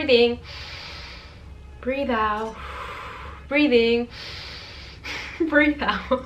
breathe in, breathe out, breathe in, breathe out.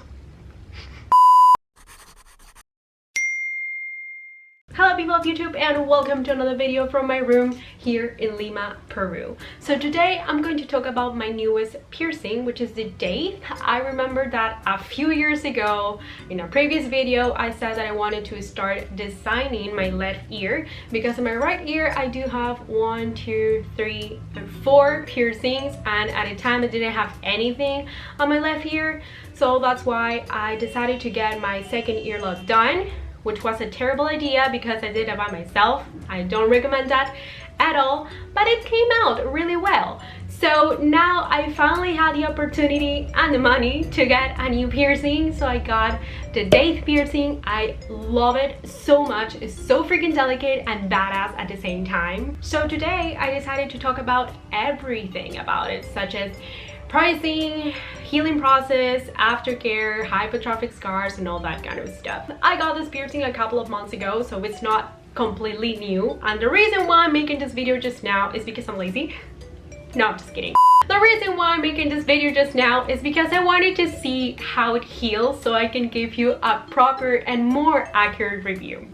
Hello people of YouTube, and welcome to another video from my room here in Lima, Peru. So today I'm going to talk about my newest piercing, which is the daith. I remember that a few years ago in a previous video I said that I wanted to start designing my left ear, because in my right ear I do have 1, 2, 3, and 4 piercings, and at the time I didn't have anything on my left ear. So that's why I decided to get my second earlobe done, which was a terrible idea because I did it by myself. I don't recommend that at all, but it came out really well. So now I finally had the opportunity and the money to get a new piercing, so I got the daith piercing. I love it so much. It's so freaking delicate and badass at the same time. So today I decided to talk about everything about it, such as pricing, healing process, aftercare, hypertrophic scars, and all that kind of stuff. I got this piercing a couple of months ago, so it's not completely new. And the reason why I'm making this video just now is because I'm lazy. No, I'm just kidding. The reason why I'm making this video just now is because I wanted to see how it heals so I can give you a proper and more accurate review.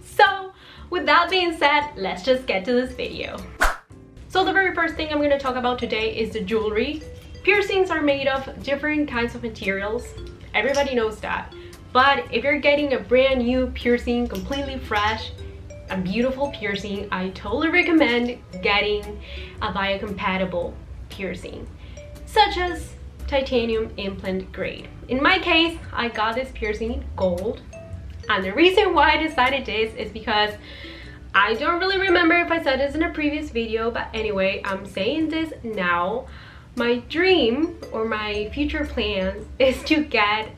So with that being said, let's just get to this video. So the very first thing I'm going to talk about today is the jewelry. Piercings are made of different kinds of materials. Everybody knows that. But if you're getting a brand new piercing, completely fresh, a beautiful piercing, I totally recommend getting a biocompatible piercing, such as titanium implant grade. In my case, I got this piercing gold. And the reason why I decided this is because I don't really remember if I said this in a previous video, but anyway, I'm saying this now. My dream or my future plans is to get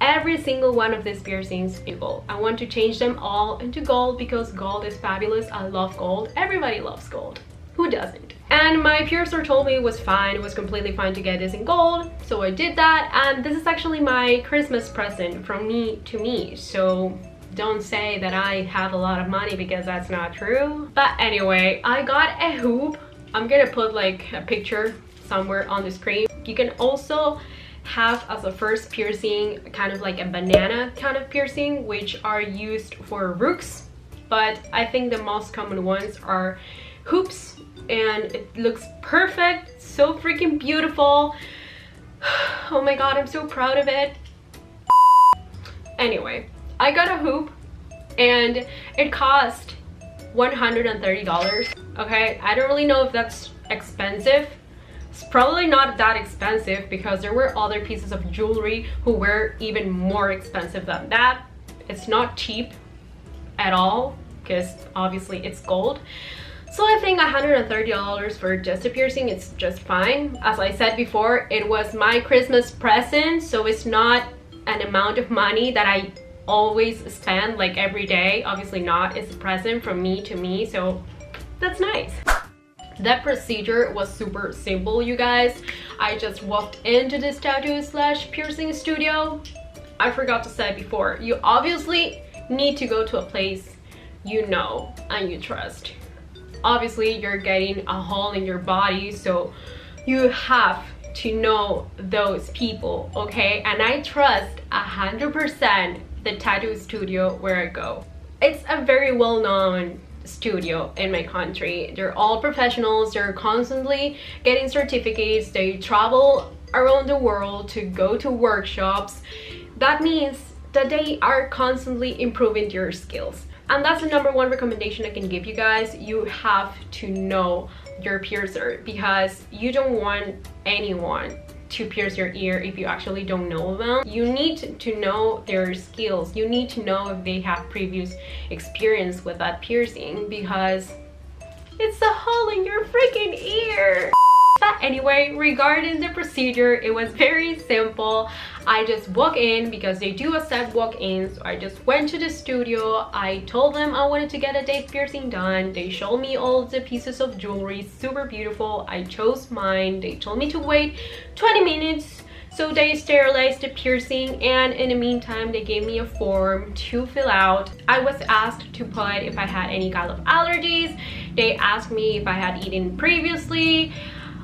every single one of these piercings in gold. I want to change them all into gold because gold is fabulous. I love gold. Everybody loves gold. Who doesn't? And my piercer told me it was fine. It was completely fine to get this in gold. So I did that, and this is actually my Christmas present from me to me. So don't say that I have a lot of money, because that's not true. But anyway, I got a hoop. I'm gonna put like a picture somewhere on the screen. You can also have as a first piercing kind of like a banana kind of piercing, which are used for rooks, but I think the most common ones are hoops, and it looks perfect, so freaking beautiful. Oh my god, I'm so proud of it. Anyway, I got a hoop and it cost $130. Okay, I don't really know if that's expensive. It's probably not that expensive because there were other pieces of jewelry who were even more expensive than that. It's not cheap at all because obviously it's gold. So I think $130 for just a piercing, it's just fine. As I said before, it was my Christmas present, so it's not an amount of money that I always spend like every day. Obviously not. It's a present from me to me, so that's nice. That procedure was super simple, you guys. I just walked into this tattoo / piercing studio. I forgot to say before, you obviously need to go to a place you know and you trust. Obviously you're getting a hole in your body, so you have to know those people, okay? And I trust 100% the tattoo studio where I go. It's a very well-known studio in my country. They're all professionals. They're constantly getting certificates. They travel around the world to go to workshops. That means that they are constantly improving your skills, and that's the #1 recommendation I can give you guys. You have to know your piercer, because you don't want anyone to pierce your ear if you actually don't know them. You need to know their skills. You need to know if they have previous experience with that piercing, because it's a hole in your freaking ear. But anyway, regarding the procedure, it was very simple. I just walk in because they do accept walk-ins. So I just went to the studio. I told them I wanted to get a daith piercing done. They showed me all the pieces of jewelry, super beautiful. I chose mine. They told me to wait 20 minutes. So they sterilized the piercing, and in the meantime they gave me a form to fill out. I was asked to put if I had any kind of allergies. They asked me if I had eaten previously.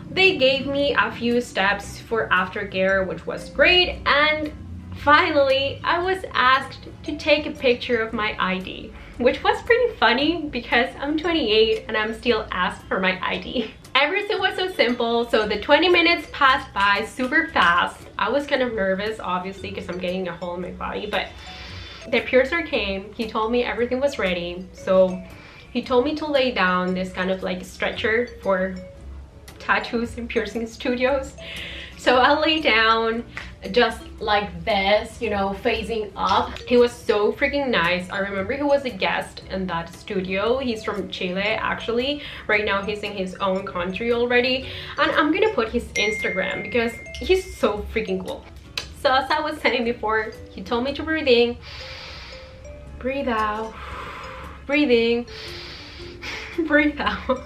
They gave me a few steps for aftercare, which was great. And finally, I was asked to take a picture of my ID, which was pretty funny because I'm 28 and I'm still asked for my ID. Everything was so simple. So the 20 minutes passed by super fast. I was kind of nervous, obviously, because I'm getting a hole in my body, but the piercer came. He told me everything was ready. So he told me to lay down this kind of like stretcher for tattoos and piercing studios. So I lay down just like this, you know, facing up. He was so freaking nice. I remember he was a guest in that studio. He's from Chile, actually. Right now he's in his own country already. And I'm gonna put his Instagram because he's so freaking cool. So as I was saying before, he told me to breathe in, breathe out, breathe in, breathe out,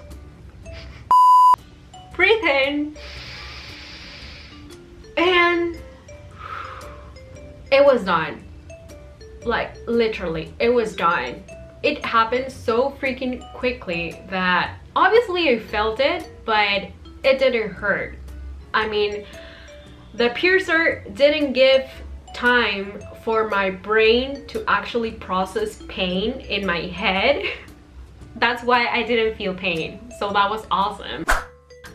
breathe in, and it was done. Like literally, it was done. It happened so freaking quickly that obviously I felt it, but it didn't hurt. I mean, the piercer didn't give time for my brain to actually process pain in my head. That's why I didn't feel pain. So that was awesome.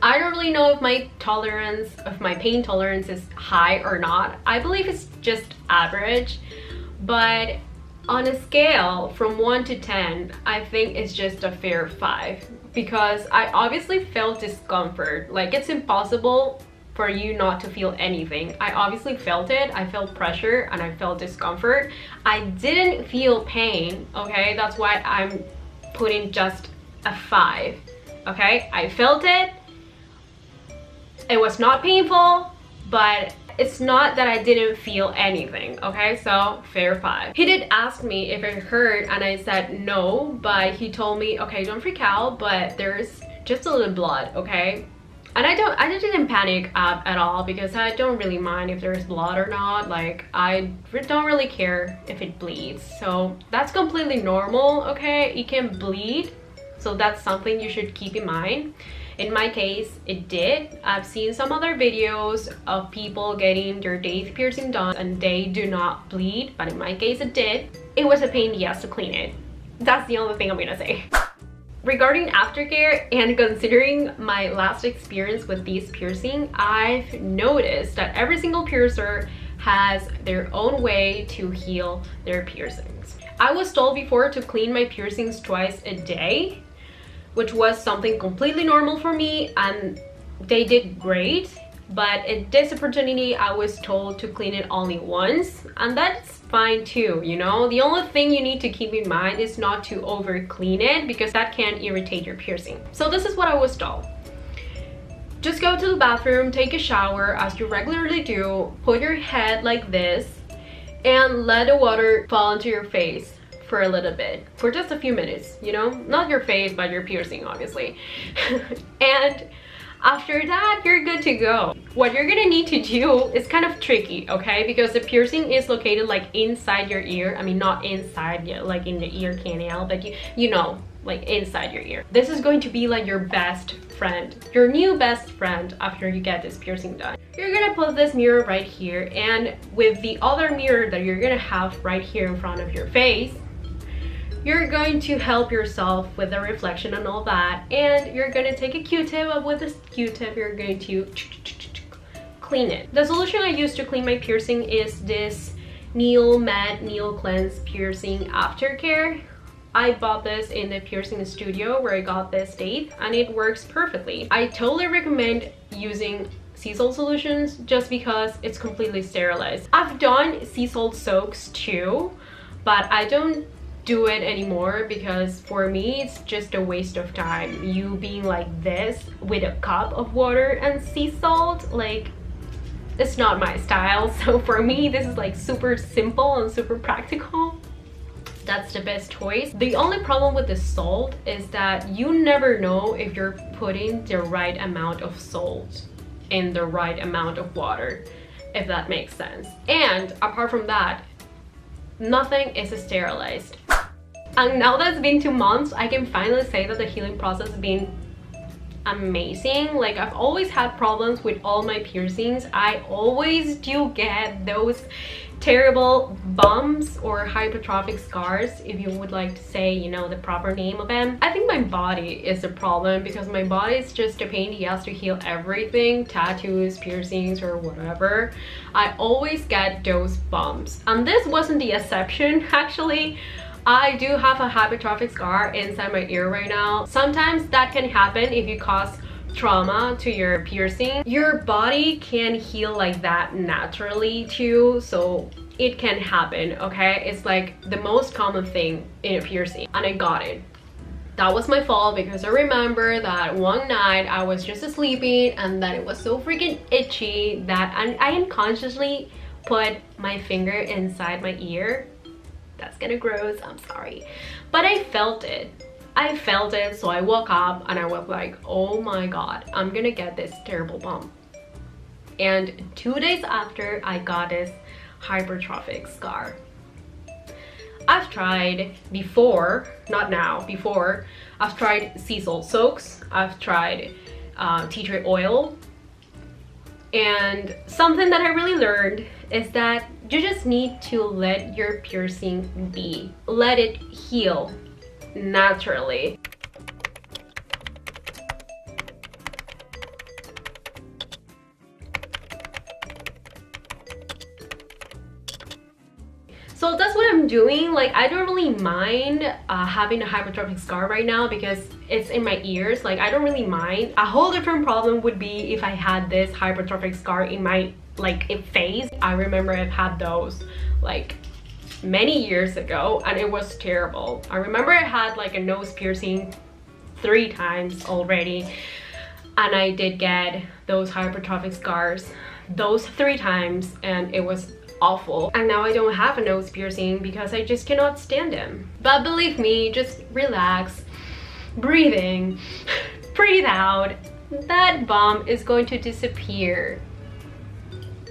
I don't really know if my pain tolerance is high or not. I believe it's just average, but on a scale from 1 to 10, I think it's just a fair 5 because I obviously felt discomfort. Like, it's impossible for you not to feel anything. I obviously felt it. I felt pressure and I felt discomfort. I didn't feel pain, okay? That's why I'm putting just a 5, okay? I felt it. It was not painful, but it's not that I didn't feel anything, okay? So fair 5. He did ask me if it hurt and I said no, but he told me, okay, don't freak out, but there's just a little blood, okay? And I didn't panic at all because I don't really mind if there's blood or not. Like, I don't really care if it bleeds. So that's completely normal, okay? It can bleed, so that's something you should keep in mind. In my case, it did. I've seen some other videos of people getting their daith piercing done and they do not bleed, but in my case it did. It was a pain in the ass to clean it. That's the only thing I'm gonna say. Regarding aftercare and considering my last experience with this piercing, I've noticed that every single piercer has their own way to heal their piercings. I was told before to clean my piercings twice a day, which was something completely normal for me, and they did great. But at this opportunity, I was told to clean it only once, and that's fine too, you know? The only thing you need to keep in mind is not to over clean it because that can irritate your piercing. So this is what I was told. Just go to the bathroom, take a shower as you regularly do, put your head like this, and let the water fall into your face for a little bit, for just a few minutes, you know? Not your face, but your piercing, obviously. And after that, you're good to go. What you're gonna need to do is kind of tricky, okay? Because the piercing is located like inside your ear. I mean, not inside, like in the ear canal, but you know, like inside your ear. This is going to be like your best friend, your new best friend after you get this piercing done. You're gonna put this mirror right here, and with the other mirror that you're gonna have right here in front of your face, you're going to help yourself with the reflection and all that, and you're going to take a Q-tip, and with this Q-tip you're going to clean it. The solution I use to clean my piercing is this Nail Matte Nail Cleanse Piercing Aftercare. I bought this in the piercing studio where I got this daith, and it works perfectly. I totally recommend using sea salt solutions just because it's completely sterilized. I've done sea salt soaks too, but I don't do it anymore because for me it's just a waste of time. You being like this with a cup of water and sea salt, like, it's not my style. So for me, this is like super simple and super practical. That's the best choice. The only problem with the salt is that you never know if you're putting the right amount of salt in the right amount of water, if that makes sense. And apart from that, nothing is sterilized. And now that it's been 2 months, I can finally say that the healing process has been amazing. Like, I've always had problems with all my piercings. I always do get those terrible bumps or hypertrophic scars, if you would like to say, you know, the proper name of them. I think my body is the problem, because my body is just a pain in the ass to heal everything, tattoos, piercings, or whatever. I always get those bumps, and this wasn't the exception. Actually, I do have a hypertrophic scar inside my ear right now. Sometimes that can happen if you cause trauma to your piercing. Your body can heal like that naturally too, so it can happen, okay? It's like the most common thing in a piercing, and I got it. That was my fault, because I remember that one night I was just sleeping and then it was so freaking itchy that I unconsciously put my finger inside my ear. That's kind of gross, I'm sorry, but I felt it. So I woke up and I was like, oh my god, I'm gonna get this terrible bump. And 2 days after, I got this hypertrophic scar. I've tried before, not now, before, I've tried sea salt soaks, I've tried tea tree oil, and something that I really learned is that you just need to let your piercing be. Let it heal naturally. So that's what I'm doing. Like, I don't really mind having a hypertrophic scar right now, because it's in my ears. Like, I don't really mind. A whole different problem would be if I had this hypertrophic scar in my face. I remember I've had those like many years ago, and it was terrible. I remember I had like a nose piercing 3 times already, and I did get those hypertrophic scars those 3 times, and it was awful. And now I don't have a nose piercing because I just cannot stand them. But believe me, just relax, breathing, breathe out. That bump is going to disappear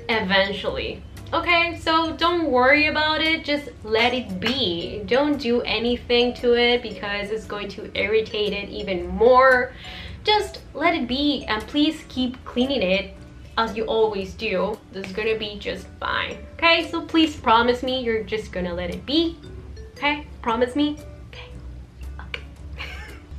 eventually. Okay, so don't worry about it, just let it be. Don't do anything to it, because it's going to irritate it even more. Just let it be, and please keep cleaning it as you always do. This is gonna be just fine. Okay, so please promise me you're just gonna let it be. Okay, promise me.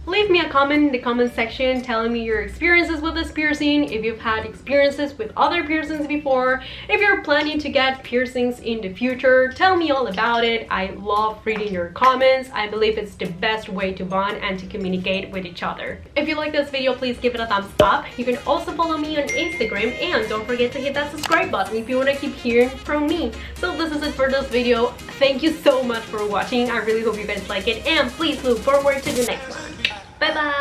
Leave me a comment in the comment section telling me your experiences with this piercing, if you've had experiences with other piercings before, if you're planning to get piercings in the future. Tell me all about it. I love reading your comments. I believe it's the best way to bond and to communicate with each other. If you like this video, please give it a thumbs up. You can also follow me on Instagram, and don't forget to hit that subscribe button if you want to keep hearing from me. So this is it for this video. Thank you so much for watching. I really hope you guys like it, and please look forward to the next one. Bye bye.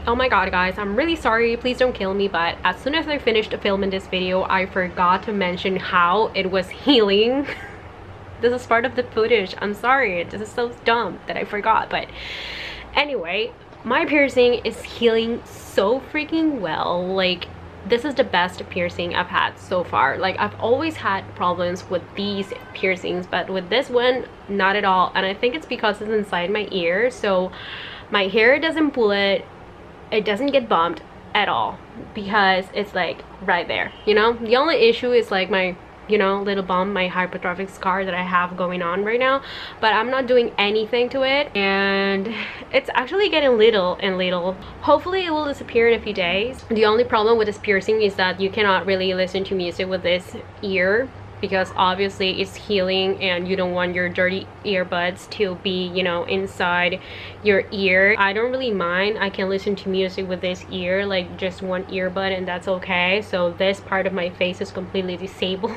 Oh my god, guys, I'm really sorry, please don't kill me, but as soon as I finished filming this video, I forgot to mention how it was healing. This is part of the footage. I'm sorry, this is so dumb that I forgot, but anyway, my piercing is healing so freaking well. Like, this is the best piercing I've had so far. Like, I've always had problems with these piercings, but with this one, not at all. And I think it's because it's inside my ear, so my hair doesn't pull it. It doesn't get bumped at all, because it's like right there, you know. The only issue is like my, you know, little bump, my hypertrophic scar that I have going on right now, but I'm not doing anything to it, and it's actually getting little and little. Hopefully it will disappear in a few days. The only problem with this piercing is that you cannot really listen to music with this ear, because obviously it's healing and you don't want your dirty earbuds to be, you know, inside your ear. I don't really mind. I can listen to music with this ear, like just one earbud, and that's okay. So this part of my face is completely disabled.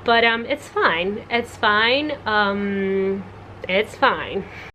But it's fine. It's fine. It's fine.